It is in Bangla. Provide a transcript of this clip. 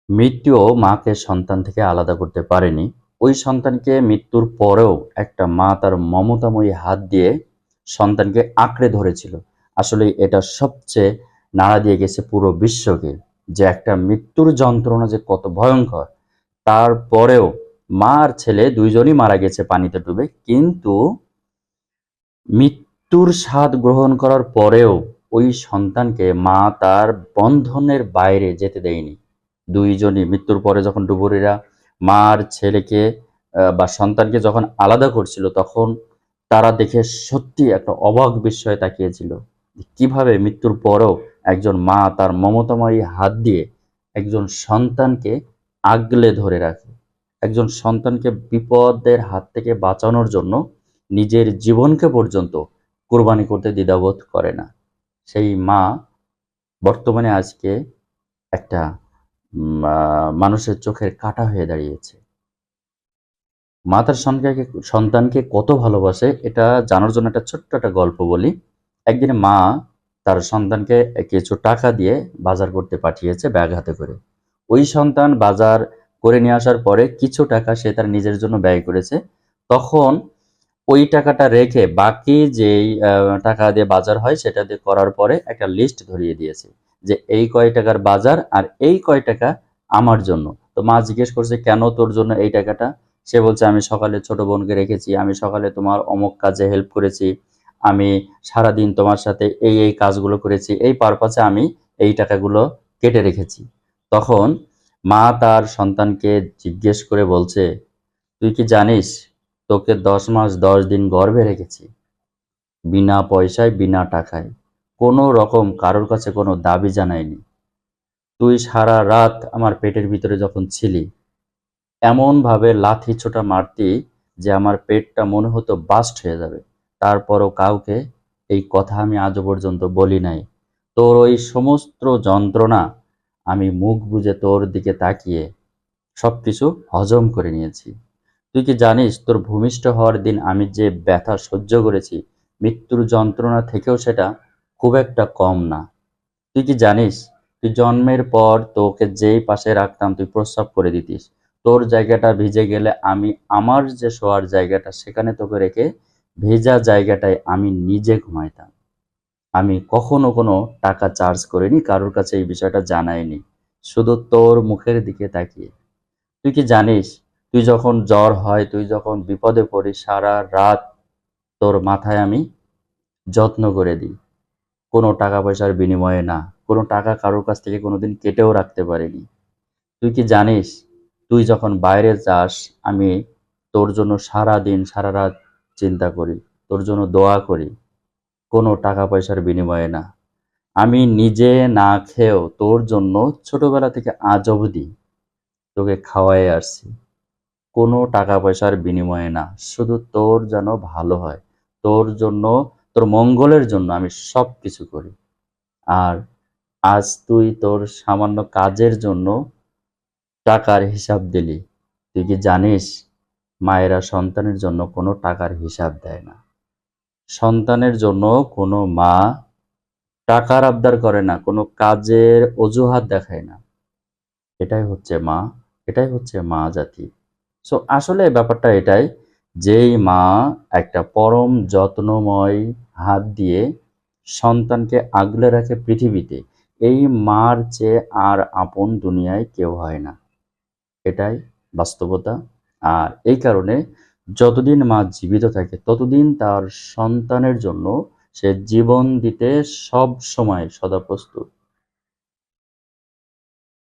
মৃত্যুও মাকে সন্তান থেকে আলাদা করতে পারেনি। ওই সন্তানকে মৃত্যুর পরেও একটা মা তার মমতাময়ী হাত দিয়ে সন্তানকে আঁকড়ে ধরেছিল। আসলে এটা সবচেয়ে নাড়া দিয়ে গেছে পুরো বিশ্বকে, যে একটা মৃত্যুর যন্ত্রণা যে কত ভয়ঙ্কর। তারপরেও মা আর ছেলে দুইজনই মারা গেছে পানিতে ডুবে, কিন্তু মৃত্যুর স্বাদ গ্রহণ করার পরেও ওই সন্তানকে মা তার বন্ধনের বাইরে যেতে দেয়নি। দুইজনই মৃত্যুর পরে যখন ডুবুরিরা মা আর ছেলেকে বা সন্তানকে যখন আলাদা করছিল, তখন তারা দেখে সত্যি একটা অবাক বিস্ময়ে তাকিয়েছিল, কিভাবে মৃত্যুর পরেও একজন মা তার মমতাময়ী হাত দিয়ে একজন সন্তানকে আগলে ধরে রাখে, একজন সন্তানকে বিপদের হাত থেকে বাঁচানোর জন্য নিজের জীবনকে পর্যন্ত কোরবানি করতে দ্বিধাবোধ করে না। সেই মা বর্তমানে আজকে একটা মানুষের চোখের কাঁটা হয়ে দাঁড়িয়েছে। মা তার সন্তানকে কত ভালোবাসে এটা জানার জন্য একটা ছোট্ট একটা গল্প বলি। একদিন মা তার সন্তানকে কিছু টাকা দিয়ে বাজার করতে পাঠিয়েছে ব্যাগ হাতে করে। ওই সন্তান বাজার করে নিয়ে আসার পরে কিছু টাকা সে তার নিজের জন্য ব্যয় করেছে। তখন ওই টাকাটা রেখে বাকি যেই টাকা দিয়ে বাজার হয় সেটা দিয়ে করার পরে একটা লিস্ট ধরিয়ে দিয়েছে, যে এই কয় টাকার বাজার আর এই কয় টাকা আমার জন্য। তো মা জিজ্ঞেস করছে, কেন তোর জন্য এই টাকাটা? সে বলছে, আমি সকালে ছোট বোনকে রেখেছি, আমি সকালে তোমার অমুক কাজে হেল্প করেছি, আমি সারাদিন তোমার সাথে এই এই কাজগুলো করেছি, এই পারপাসে আমি এই টাকাগুলো কেটে রেখেছি। তখন মা তার সন্তানকে জিজ্ঞেস করে বলছে, তুই কি জানিস তোকে 10 মাস 10 দিন গর্ভে রেখেছি, বিনা পয়সায় বিনা টাকায়, কোনো রকম কারোর কাছে কোনো দাবি জানাইনি। তুই সারা রাত আমার পেটের ভিতরে যখন ছিলি, এমন ভাবে লাথি ছোটা মারতি যে আমার পেটটা মনে হতো বাস্ট হয়ে যাবে। তারপরও কাউকে এই কথা আমি আজও পর্যন্ত বলি নাই। তোর ওই সমস্ত যন্ত্রণা আমি মুখ বুজে তোর দিকে তাকিয়ে সবকিছু হজম করে নিয়েছি। তুই কি জানিস তোর ভূমিষ্ঠ হওয়ার দিন আমি যে ব্যথা সহ্য করেছি, মৃত্যুর যন্ত্রণা থেকেও সেটা খুব একটা কম না। তুই কি জানিস তুই জন্মের পর তোকে যেই পাশে রাখতাম তুই প্রস্রাব করে দিতিস, তোর জায়গাটা ভিজে গেলে আমি আমার যে শোয়ার জায়গাটা সেখানে তোকে রেখে ভেজা জায়গাটায় আমি নিজে ঘুমাইতাম। আমি কখনো কোনো টাকা চার্জ করিনি, কারোর কাছে এই বিষয়টা জানাইনি, শুধু তোর মুখের দিকে তাকিয়ে। তুই কি জানিস তুই যখন জ্বর হয়, তুই যখন বিপদে পড়িস, সারা রাত তোর মাথায় আমি যত্ন করে দিই, কোনো টাকা পয়সার বিনিময়ে না, কোনো টাকা কারোর কাছ থেকে কোনোদিন কেটেও রাখতে পারিনি। তুই কি জানিস তুই যখন বাইরে যাস, আমি তোর জন্য সারা দিন সারা রাত চিন্তা করি, তোর জন্য দোয়া করি, কোনো টাকা পয়সার বিনিময়ে না। আমি নিজে না খেয়েও তোর জন্য ছোটবেলা থেকে আজ অবধি তোকে খাওয়াই আসছি, কোনো টাকা পয়সার বিনিময়ে না, শুধু তোর যেন ভালো হয়, তোর জন্য, তোর মঙ্গলের জন্য আমি সব কিছু করি। আর আজ তুই তোর সামান্য কাজের জন্য টাকার হিসাব দিলি। তুই কি জানিস মায়েরা সন্তানের জন্য কোনো টাকার হিসাব দেয় না, সন্তানের জন্য কোনো মা টাকার আবদার করে না, কোনো কাজের অজুহাত দেখায় না। এটাই হচ্ছে মা, এটাই হচ্ছে মা জাতি। সো আসলে ব্যাপারটা এটাই, যেই মা একটা পরম যত্নময় হাত দিয়ে সন্তানকে আগলে রাখে পৃথিবীতে, এই মার চেয়ে আর আপন দুনিয়ায় কেউ হয় না। এটাই বাস্তবতা। আর এই কারণে যতদিন মা জীবিত থাকে ততদিন তার সন্তানের জন্য সে জীবন দিতে সব সময় সদা প্রস্তুত।